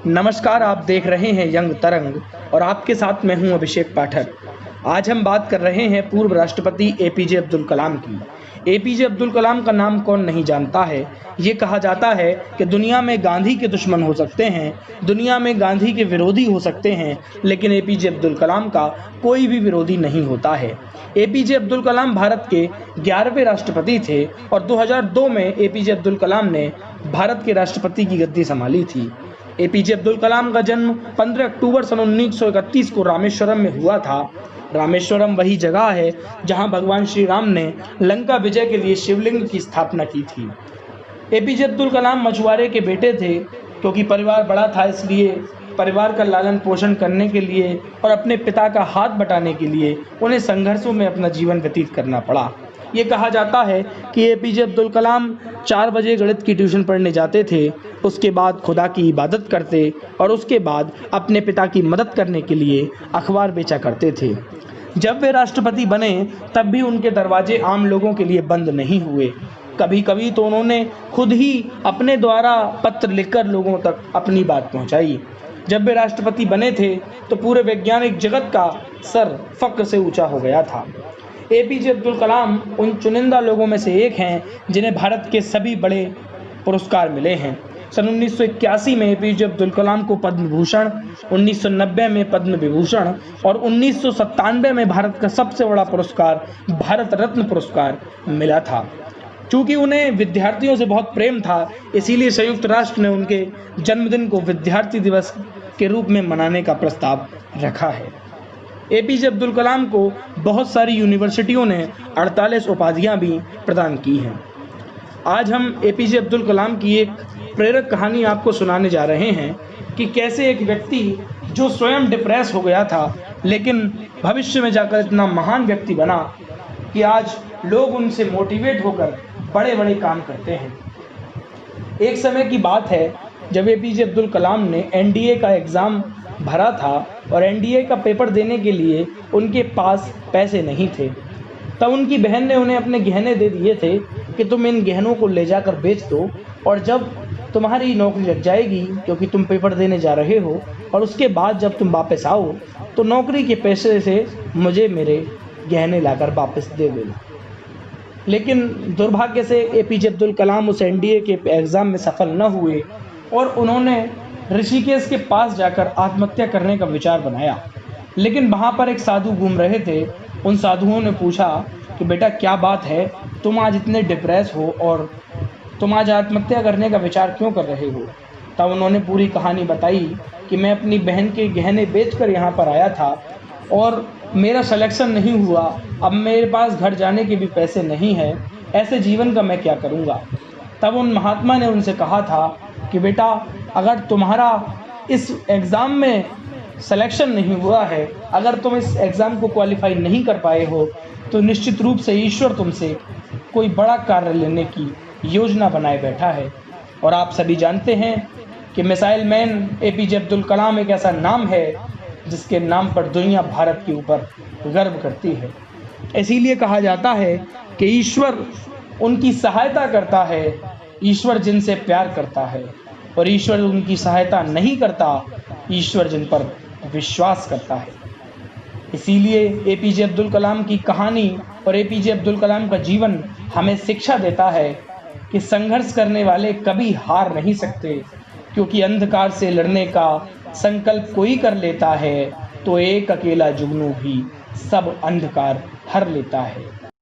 नमस्कार, आप देख रहे हैं यंग तरंग और आपके साथ मैं हूं अभिषेक पाठक। आज हम बात कर रहे हैं पूर्व राष्ट्रपति एपीजे अब्दुल कलाम की। एपीजे अब्दुल कलाम का नाम कौन नहीं जानता है। ये कहा जाता है कि दुनिया में गांधी के दुश्मन हो सकते हैं, दुनिया में गांधी के विरोधी हो सकते हैं, लेकिन एपीजे अब्दुल कलाम का कोई भी विरोधी नहीं होता है। एपीजे अब्दुल कलाम भारत के 11वें राष्ट्रपति थे और 2002 में एपीजे अब्दुल कलाम ने भारत के राष्ट्रपति की गद्दी संभाली थी। एपीजे अब्दुल कलाम का जन्म 15 अक्टूबर सन 1931 को रामेश्वरम में हुआ था। रामेश्वरम वही जगह है जहां भगवान श्री राम ने लंका विजय के लिए शिवलिंग की स्थापना की थी। एपीजे अब्दुल कलाम मछुआरे के बेटे थे, क्योंकि परिवार बड़ा था इसलिए परिवार का लालन पोषण करने के लिए और अपने पिता का हाथ बटाने के लिए उन्हें संघर्षों में अपना जीवन व्यतीत करना पड़ा। ये कहा जाता है कि एपीजे अब्दुल कलाम 4 बजे गणित की ट्यूशन पढ़ने जाते थे, उसके बाद खुदा की इबादत करते और उसके बाद अपने पिता की मदद करने के लिए अखबार बेचा करते थे। जब वे राष्ट्रपति बने तब भी उनके दरवाजे आम लोगों के लिए बंद नहीं हुए। कभी कभी तो उन्होंने खुद ही अपने द्वारा पत्र लिखकर लोगों तक अपनी बात पहुंचाई। जब वे राष्ट्रपति बने थे तो पूरे वैज्ञानिक जगत का सर फक्र से ऊंचा हो गया था। एपीजे अब्दुल कलाम उन चुनिंदा लोगों में से एक हैं जिन्हें भारत के सभी बड़े पुरस्कार मिले हैं। सन 1981 में एपीजे अब्दुल कलाम को पद्म भूषण, 1990 में पद्म विभूषण और 1997 में भारत का सबसे बड़ा पुरस्कार भारत रत्न पुरस्कार मिला था। चूँकि उन्हें विद्यार्थियों से बहुत प्रेम था, इसीलिए संयुक्त राष्ट्र ने उनके जन्मदिन को विद्यार्थी दिवस के रूप में मनाने का प्रस्ताव रखा है। एपीजे अब्दुल कलाम को बहुत सारी यूनिवर्सिटियों ने 48 उपाधियां भी प्रदान की हैं। आज हम एपीजे अब्दुल कलाम की एक प्रेरक कहानी आपको सुनाने जा रहे हैं कि कैसे एक व्यक्ति जो स्वयं डिप्रेस हो गया था, लेकिन भविष्य में जाकर इतना महान व्यक्ति बना कि आज लोग उनसे मोटिवेट होकर बड़े बड़े काम करते हैं। एक समय की बात है जब एपीजे अब्दुल कलाम ने एनडीए का एग्ज़ाम भरा था और एनडीए का पेपर देने के लिए उनके पास पैसे नहीं थे। तब उनकी बहन ने उन्हें अपने गहने दे दिए थे कि तुम इन गहनों को ले जाकर बेच दो और जब तुम्हारी नौकरी लग जाएगी, क्योंकि तुम पेपर देने जा रहे हो, और उसके बाद जब तुम वापस आओ तो नौकरी के पैसे से मुझे मेरे गहने लाकर वापस दे देना। लेकिन दुर्भाग्य से एपीजे अब्दुल कलाम उस एनडीए के एग्ज़ाम में सफल न हुए और उन्होंने ऋषिकेश के पास जाकर आत्महत्या करने का विचार बनाया। लेकिन वहाँ पर एक साधु घूम रहे थे। उन साधुओं ने पूछा कि बेटा क्या बात है, तुम आज इतने डिप्रेस हो और तुम आज आत्महत्या करने का विचार क्यों कर रहे हो। तब उन्होंने पूरी कहानी बताई कि मैं अपनी बहन के गहने बेचकर यहाँ पर आया था और मेरा सिलेक्शन नहीं हुआ, अब मेरे पास घर जाने के भी पैसे नहीं हैं, ऐसे जीवन का मैं क्या करूँगा। तब उन महात्मा ने उनसे कहा था कि बेटा अगर तुम्हारा इस एग्ज़ाम में सिलेक्शन नहीं हुआ है, अगर तुम इस एग्ज़ाम को क्वालिफाई नहीं कर पाए हो, तो निश्चित रूप से ईश्वर तुमसे कोई बड़ा कार्य लेने की योजना बनाए बैठा है। और आप सभी जानते हैं कि missile man APJ Abdul Kalam एक ऐसा नाम है जिसके नाम पर दुनिया भारत के ऊपर गर्व करती है। इसीलिए कहा जाता है कि ईश्वर उनकी सहायता करता है, ईश्वर जिनसे प्यार करता है, और ईश्वर उनकी सहायता नहीं करता, ईश्वर जिन पर विश्वास करता है। इसीलिए एपीजे अब्दुल कलाम की कहानी और एपीजे अब्दुल कलाम का जीवन हमें शिक्षा देता है कि संघर्ष करने वाले कभी हार नहीं सकते, क्योंकि अंधकार से लड़ने का संकल्प कोई कर लेता है तो एक अकेला जुगनू भी सब अंधकार हर लेता है।